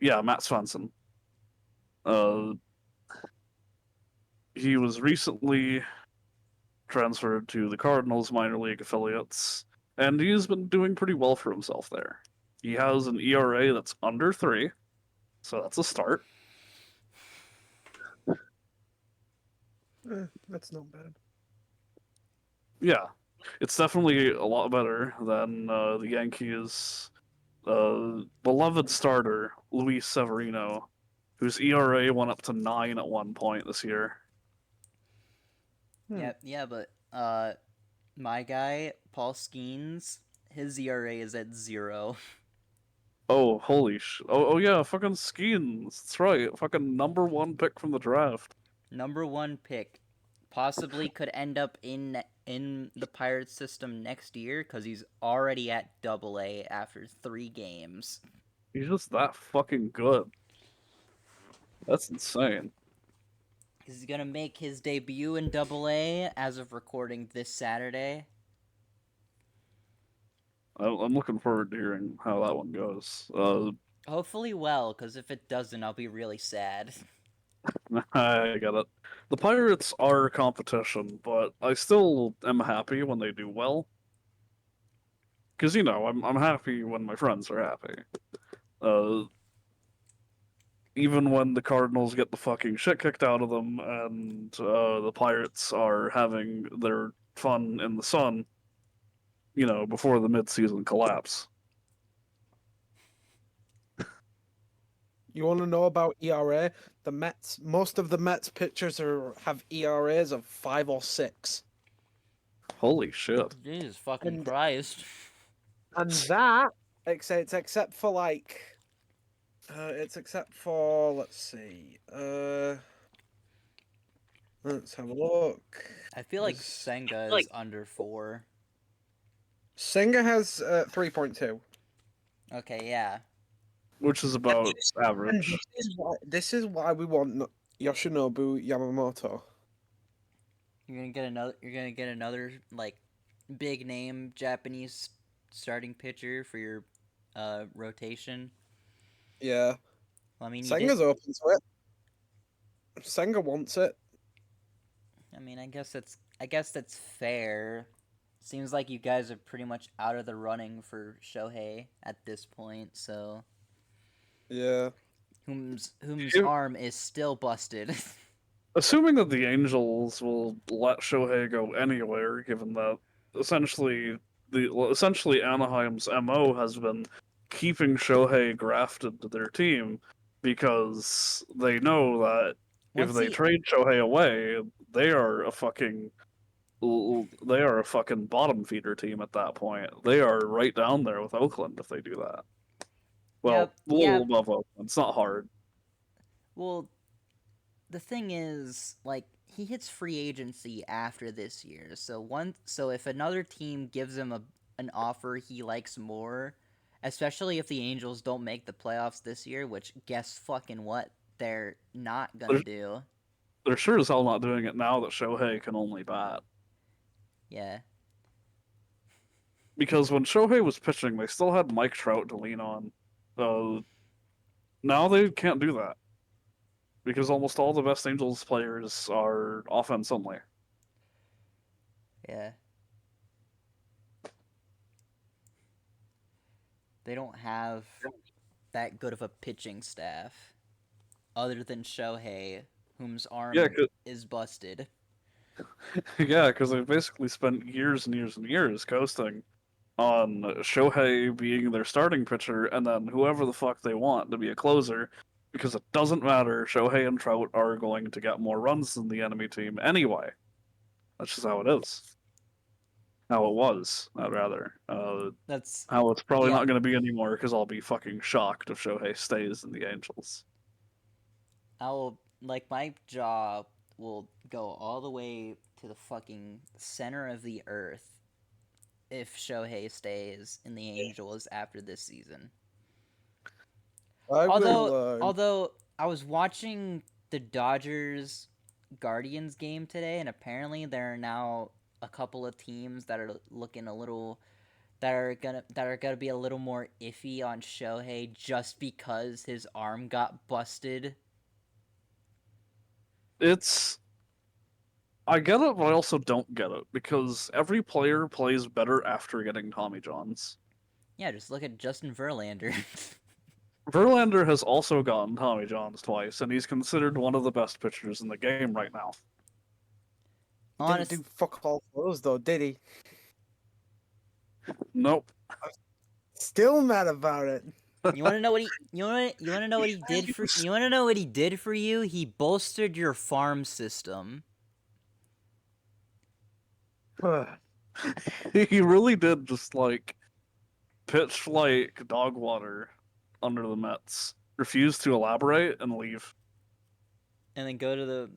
Yeah, Matt Swanson. Uh, he was recently transferred to the Cardinals minor league affiliates, and he's been doing pretty well for himself there. He has an ERA that's under 3, so that's a start. That's not bad. Yeah, it's definitely a lot better than the Yankees' beloved starter, Luis Severino, whose ERA went up to 9 at one point this year. Yeah, but my guy Paul Skeens, his ERA is at 0. Oh, holy sh! Oh, yeah, fucking Skeens. That's right. Fucking #1 pick from the draft. Number 1 pick, possibly could end up in the Pirates system next year because he's already at Double A after 3 games. He's just that fucking good. That's insane. He's gonna make his debut in Double A as of recording this Saturday. I'm looking forward to hearing how that one goes. Hopefully well, because if it doesn't, I'll be really sad. I get it. The Pirates are competition, but I still am happy when they do well. Because I'm happy when my friends are happy. Uh, Even when the Cardinals get the fucking shit kicked out of them, and the Pirates are having their fun in the sun, before the midseason collapse. You want to know about ERA? The Mets, most of the Mets pitchers have ERAs of 5 or 6. Holy shit. Jesus fucking And- Christ. And that, except for like, it's except for, let's see, let's have a look. I feel like Is- Senga is under 4. Senga has 3.2. Okay, yeah. Which is about And average. this is why we want Yoshinobu Yamamoto. You're gonna get another like big name Japanese starting pitcher for your rotation. Yeah. Well, I mean, Senga's open to it. Senga wants it. I mean, I guess that's fair. Seems like you guys are pretty much out of the running for Shohei at this point, so Yeah. whom's If- arm is still busted. Assuming that the Angels will let Shohei go anywhere, given that essentially Anaheim's MO has been keeping Shohei grafted to their team because they know that if Once they he trade Shohei away, they are a fucking bottom feeder team at that point. They are right down there with Oakland if they do that. Well, a little above Oakland. It's not hard. well, the thing is, like, he hits free agency after this year. So if another team gives him an offer he likes more, especially if the Angels don't make the playoffs this year, which guess fucking what they're not gonna do. They're sure as hell not doing it now that Shohei can only bat. Yeah. Because when Shohei was pitching, they still had Mike Trout to lean on. Now they can't do that because almost all the best Angels players are offense only. Yeah. They don't have that good of a pitching staff other than Shohei, whom's Yeah, arm is busted. yeah, because they basically spent years and years and years coasting on Shohei being their starting pitcher, and then whoever the fuck they want to be a closer, because it doesn't matter. Shohei and Trout are going to get more runs than the enemy team anyway. That's just how it is. How it was, rather. That's How it's probably yeah. not going to be anymore, because I'll be fucking shocked if Shohei stays in the Angels. My jaw will go all the way to the fucking center of the earth if Shohei stays in the Angels after this season. I Although, will. although I was watching the Dodgers Guardians game today, and apparently there are now a couple of teams that are looking a little that are gonna be a little more iffy on Shohei just because his arm got busted. I get it, but I also don't get it, because every player plays better after getting Tommy Johns. Yeah, just look at Justin Verlander. Verlander has also gotten Tommy Johns twice, and he's considered one of the best pitchers in the game right now. He didn't Honest, do fuck all those though, did he? Nope. Still mad about it. you want to know what he you want to know what he did for you want to know what he did for you? He bolstered your farm system. He really did just like pitch like dog water under the Mets, refuse to elaborate, and leave. And then go to the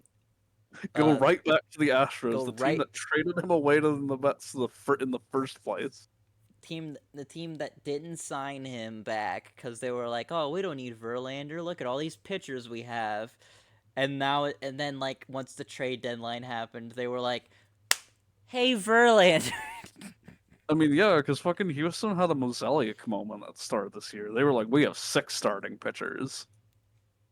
Go uh, right back to the Astros, go the team right that traded him away to the Mets in the first place. the team that didn't sign him back because they were like, oh, we don't need Verlander. Look at all these pitchers we have. And then like once the trade deadline happened, they were like, hey Verlander. I mean, yeah, because fucking Houston had a mosaic moment at the start of this year. They were like, we have 6 starting pitchers.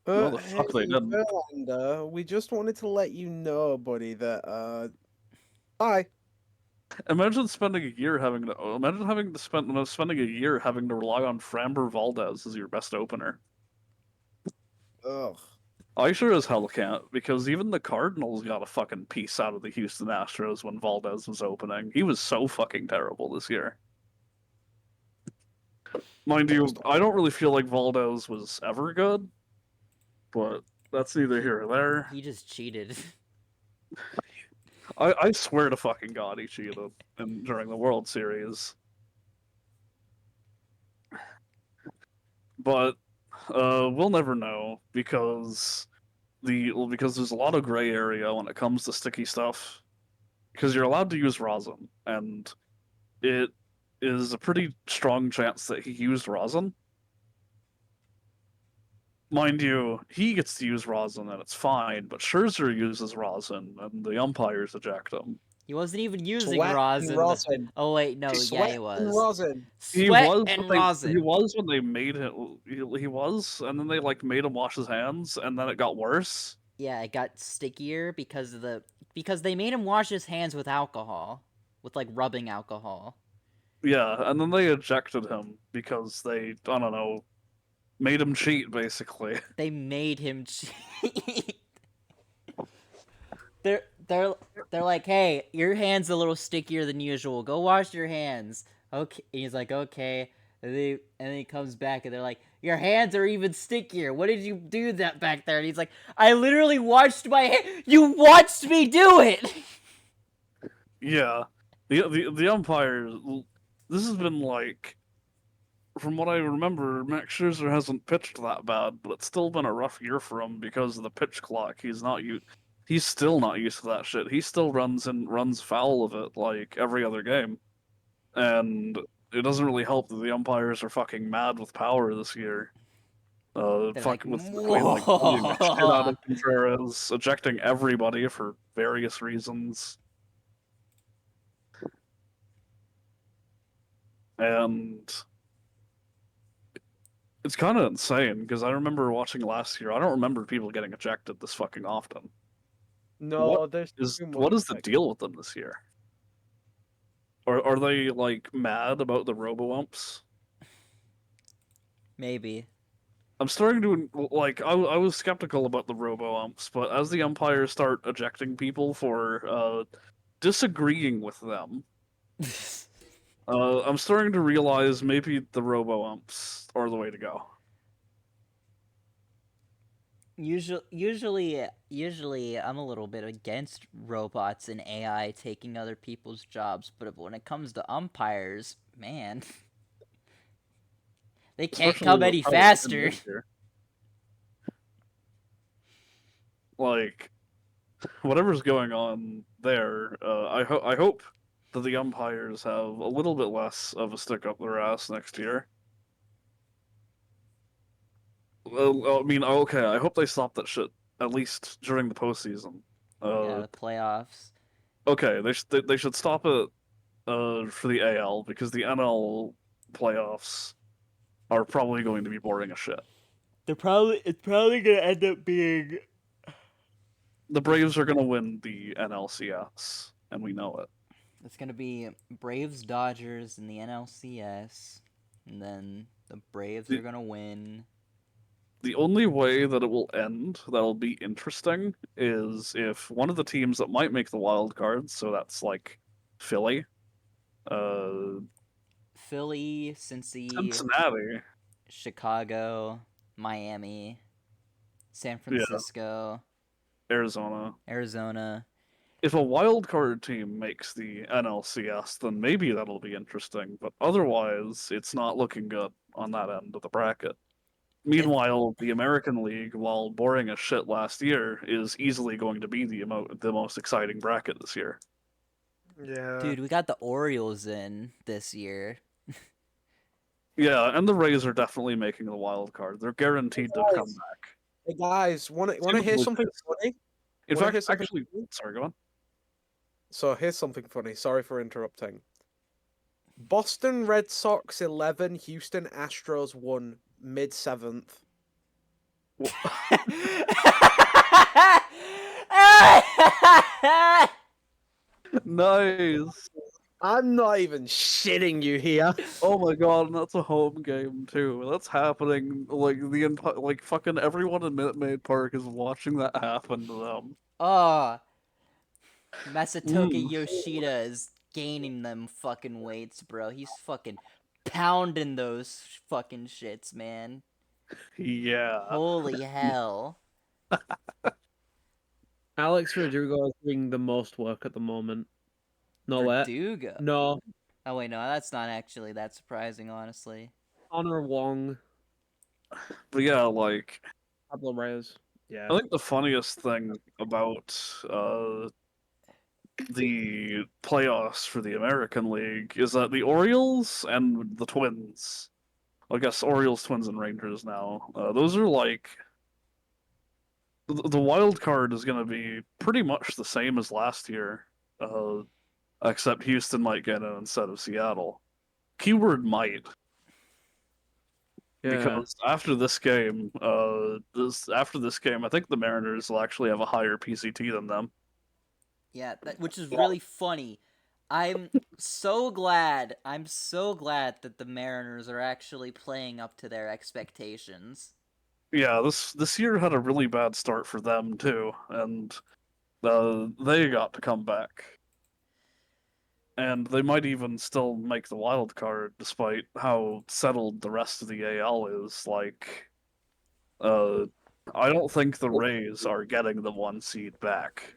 No, the Hey, fuck they didn't. Verlander, we just wanted to let you know, buddy, that bye. Imagine spending a year having to. Imagine having to spending a year having to rely on Framber Valdez as your best opener. Ugh. I sure as hell can't, because even the Cardinals got a fucking piece out of the Houston Astros when Valdez was opening. He was so fucking terrible this year. Mind you, I don't really feel like Valdez was ever good, but that's neither here or there. He just cheated. I swear to fucking God he cheated during the World Series. But we'll never know, because there's a lot of gray area when it comes to sticky stuff. Because you're allowed to use rosin, and it is a pretty strong chance that he used rosin. Mind you, he gets to use rosin and it's fine, but Scherzer uses rosin and the umpires eject him. He wasn't even using Sweat and rosin. rosin. Oh wait, no, yeah, Sweat he and was. rosin. Sweat and rosin. He was when they made him. He was, and then they like made him wash his hands, and then it got worse. Yeah, it got stickier because they made him wash his hands with alcohol, with like rubbing alcohol. Yeah, and then they ejected him because they, I don't know, made him cheat, basically. They made him cheat. they're like, hey, your hand's a little stickier than usual. Go wash your hands. Okay, and he's like, okay. And then he comes back and they're like, your hands are even stickier. What did you do that back there? And he's like, I literally watched my hand. You watched me do it. Yeah, the umpires. This has been like, from what I remember, Max Scherzer hasn't pitched that bad, but it's still been a rough year for him because of the pitch clock. He's still not used to that shit. He still runs foul of it like every other game, and it doesn't really help that the umpires are fucking mad with power this year. They're like, Between like bullying the shit out of Contreras, ejecting everybody for various reasons. And it's kind of insane, because I remember watching last year. I don't remember people getting ejected this fucking often. No, there's too What much, is the deal with them this year? Or are they like mad about the robo umps? Maybe. I'm starting to like. I was skeptical about the robo umps, but as the umpires start ejecting people for disagreeing with them, I'm starting to realize maybe the robo umps are the way to go. Usually, I'm a little bit against robots and AI taking other people's jobs, but when it comes to umpires, man, they can't Especially come with any how it's been faster. this year. Like whatever's going on there, I hope that the umpires have a little bit less of a stick up their ass next year. Well, I mean, okay, I hope they stop that shit at least during the postseason. Yeah, Uh, the playoffs. okay, they should stop it for the AL because the NL playoffs are probably going to be boring as shit. It's probably gonna end up being The Braves are going to win the NLCS, and we know it. it's gonna be Braves Dodgers in the NLCS, and then the Braves are The, gonna win. the only way that it will end that'll be interesting is if one of the teams that might make the wild cards, so that's like Philly, uh, Philly, Cincy, Cincinnati, Chicago, Miami, San yeah, Francisco, Arizona. Arizona. If a wild card team makes the NLCS, then maybe that'll be interesting, but otherwise, it's not looking good on that end of the bracket. It, Meanwhile, the American League, while boring as shit last year, is easily going to be the most exciting bracket this year. Yeah. dude, we got the Orioles in this year. Yeah, and the Rays are definitely making the wild card. They're Hey guaranteed to come guys, back. hey guys, want Same to with the hear Blue something Jays. funny? In Want to hear fact, something actually, funny? sorry, go on. So here's something funny. Sorry for interrupting. Boston Red Sox 11, Houston Astros 1, mid 7th. Nice. I'm not even shitting you here. Oh my god, and that's a home game too. That's happening. Like like fucking everyone in Minute Maid Park is watching that happen to them. Oh, Masatoka Mm, Yoshida is gaining them fucking weights, bro. He's fucking pounding those fucking shits, man. yeah. Holy hell. Alex Verdugo is doing the most work at the moment. No, wait. Verdugo. No, Oh wait, no, that's not actually that surprising, honestly. Honor Wong, But yeah, like Pablo Reyes. Yeah. I think the funniest thing about the playoffs for the American League is that the Orioles and the Twins, I guess Orioles, Twins, and Rangers now, those are like the wild card is going to be pretty much the same as last year, except Houston might get in instead of Seattle. Keyword might, Yeah. because after this game, I think the Mariners will actually have a higher PCT than them. Yeah, which is really funny. I'm I'm so glad that the Mariners are actually playing up to their expectations. Yeah, this year had a really bad start for them too, and they got to come back, and they might even still make the wild card despite how settled the rest of the AL is. Like, uh, I don't think the Rays are getting the 1 seed back.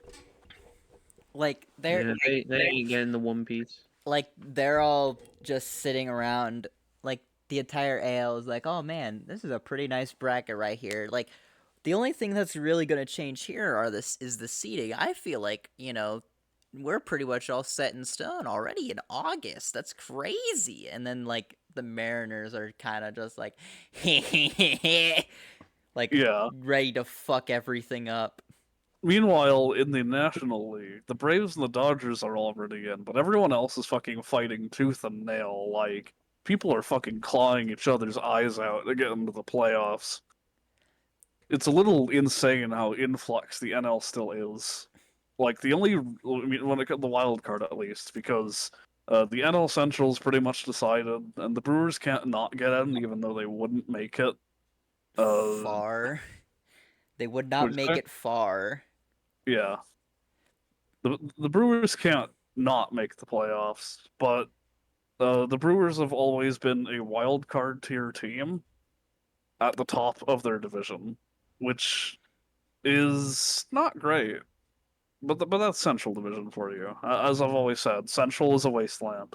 Like Yeah, they ain't getting the One Piece. they're all just sitting around. Like the entire AL is like, oh man, this is a pretty nice bracket right here. Like the only thing that's really gonna change here is the seeding. I feel like we're pretty much all set in stone already in August. That's crazy. And then like the Mariners are kind of just like, like Yeah. ready to fuck everything up. Meanwhile, in the National League, the Braves and the Dodgers are already in, but everyone else is fucking fighting tooth and nail. Like, people are fucking clawing each other's eyes out to get into the playoffs. It's a little insane how influx the NL still is. Like the only, I mean, when it comes to the wild card at least, because the NL Central's pretty much decided, and the Brewers can't not get in, even though they wouldn't make it. Uh, Far. They would not What'd you make say? it far. Yeah, the Brewers can't not make the playoffs, but the Brewers have always been a wild card tier team at the top of their division, which is not great. But that's Central Division for you. As I've always said, Central is a wasteland.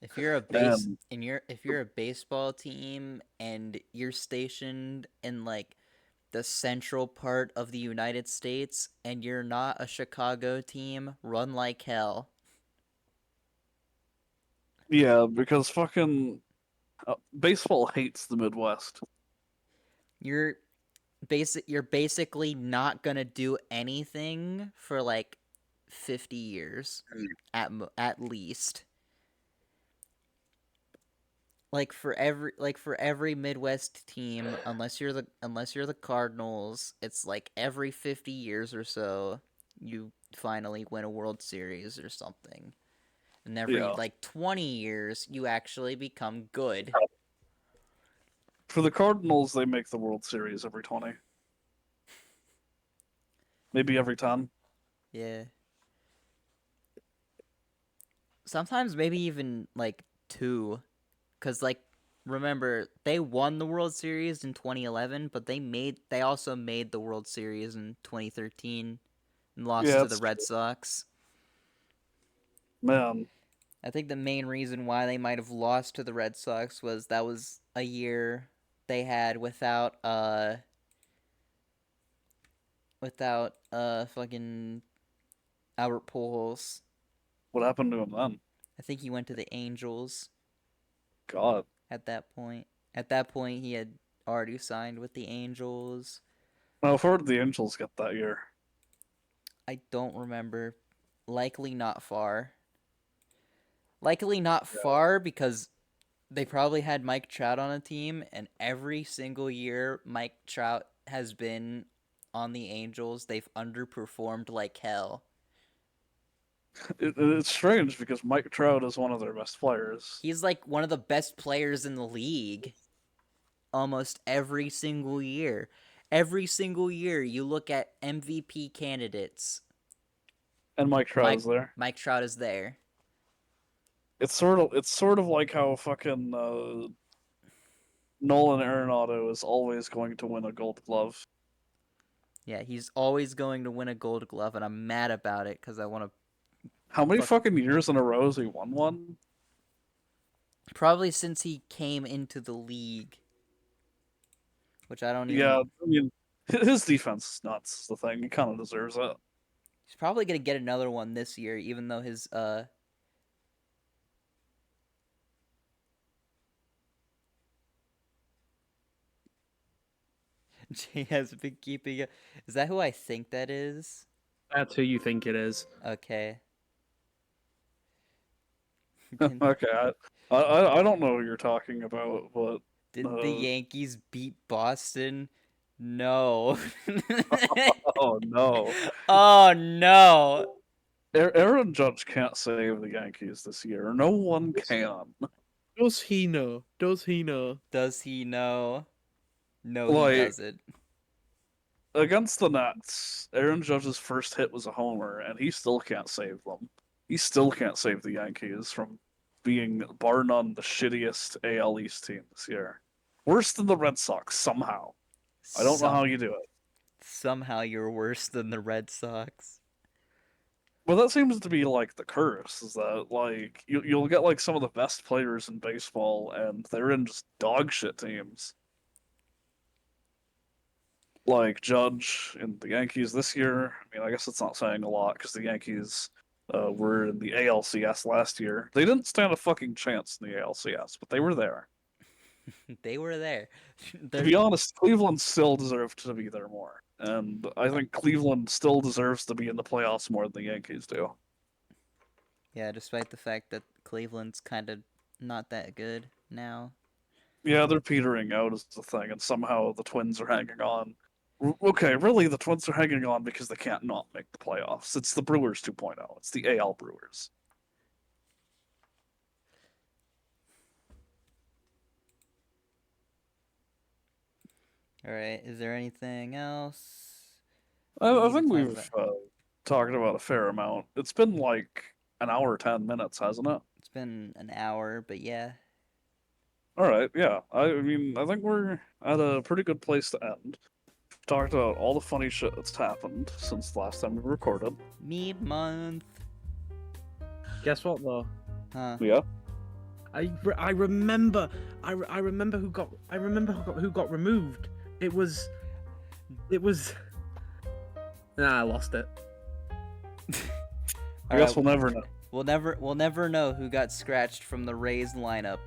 If you're a base And and you're if you're a baseball team and you're stationed in like the central part of the United States and you're not a Chicago team, run like hell. yeah, because fucking baseball hates the Midwest. You're you're basically not going to do anything for like 50 years at least. Like for every Midwest team, unless you're the Cardinals, it's like every 50 years or so you finally win a World Series or something. And every Yeah. like 20 years you actually become good. For the Cardinals, they make the World Series every 20, maybe every 10. Yeah. Sometimes maybe even like 2 cuz like remember they won the World Series in 2011, but they also made the World Series in 2013 and lost Yeah, to the it's Red Sox. man. I think the main reason why they might have lost to the Red Sox was that was a year they had without fucking Albert Pujols. What happened to him then? I think he went to the Angels God. at that point. At that point he had already signed with the Angels. Now, where did the Angels get that year? I don't remember. Likely not far. Likely not Yeah. far because they probably had Mike Trout on a team, and every single year Mike Trout has been on the Angels, they've underperformed like hell. It's strange because Mike Trout is one of their best players. He's like one of the best players in the league almost every single year. Every single year you look at MVP candidates, And Mike Trout Mike is there. Mike Trout is there. It's sort of like how fucking Nolan Arenado is always going to win a Gold Glove. Yeah, he's always going to win a Gold Glove, and I'm mad about it because I want to How many fuck. fucking years in a row has he won one? Probably since he came into the league, which I don't Yeah, even. I mean, his defense is nuts. Is the thing, he kind of deserves it. He's probably gonna get another one this year, even though his Jay has been keeping. Is that who I think that is? That's who you think it is. Okay. Okay, I don't know what you're talking about, but Didn't the uh, Yankees beat Boston? No. oh no, Oh no. Aaron Judge can't save the Yankees this year. No one can. Does he know? Does he know? Does he know? No, he Like doesn't. against the Nets, Aaron Judge's first hit was a homer, and he still can't save them. He still can't save the Yankees from being, bar none, the shittiest AL East team this year. Worse than the Red Sox somehow. I don't know how Some you do it. somehow you're worse than the Red Sox. Well, that seems to be like the curse, is that like you'll get like some of the best players in baseball, and they're in just dog shit teams. Like Judge in the Yankees this year. I mean, I guess it's not saying a lot because the Yankees were in the ALCS last year. They didn't stand a fucking chance in the ALCS, but they were there. They were there. To They're be honest, Cleveland still deserved to be there more, and I think Cleveland still deserves to be in the playoffs more than the Yankees do. Yeah, despite the fact that Cleveland's kind of not that good now. Yeah, they're petering out as the thing, and somehow the Twins are hanging on. Okay, really, the Twins are hanging on because they can't not make the playoffs. It's the Brewers 2.0. It's the AL Brewers. All right. Is there anything else? I need to think talk we've talked about a fair amount. It's been like an hour, 10 minutes, hasn't it? It's been an hour, but yeah. All right, yeah. I mean, I think we're at a pretty good place to end. We've talked about all the funny shit that's happened since the last time we recorded. Meme month. Guess what though? Huh. Yeah. I remember who got removed. It was. Nah, I lost it. I guess we'll never know. We'll never know who got scratched from the Rays lineup.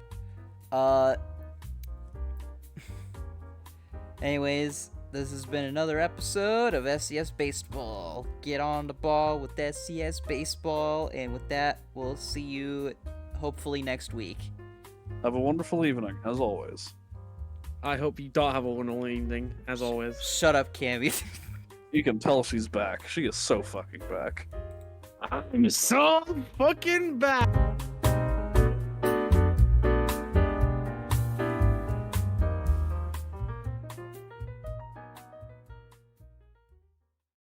Anyways, this has been another episode of SCS Baseball. Get on the ball with SCS Baseball, and with that, we'll see you hopefully next week. Have a wonderful evening, as always. I hope you don't have a wonderful evening, as always. Shut up, Cammy. You can tell she's back. She is so fucking back. I'm so fucking back.